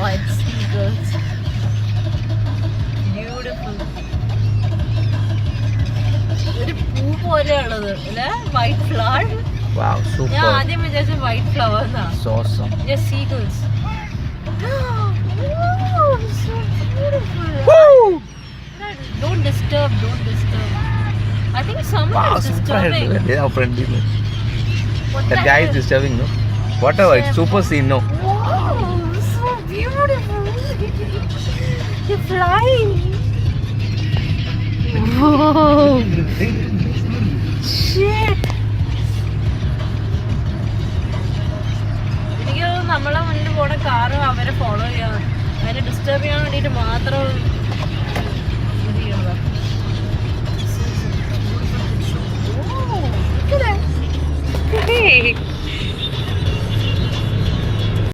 white seagulls. Beautiful. ഒരു പൂ പോലെയുള്ളത് അല്ലേ? White flower. Wow, super. ഞാൻ ആദ്യം വിചാരിച്ച വൈറ്റ് ഫ്ലവർ എന്നാ. So awesome. Yeah, seagulls. Oh, so beautiful. Woo! Don't disturb. I think someone Wow, is super. disturbing. Yeah, friendly. What That the guy hell? is disturbing, no? Whatever, it's super scene, no? Wow, so beautiful. You're flying. Whoa. Shit. എനിക്ക് നമ്മളെ മുന്നിൽ പോണ car അവരെ follow ചെയ്യാൻ, അവരെ disturb ചെയ്യാൻ വേണ്ടിയിട്ട് മാത്രം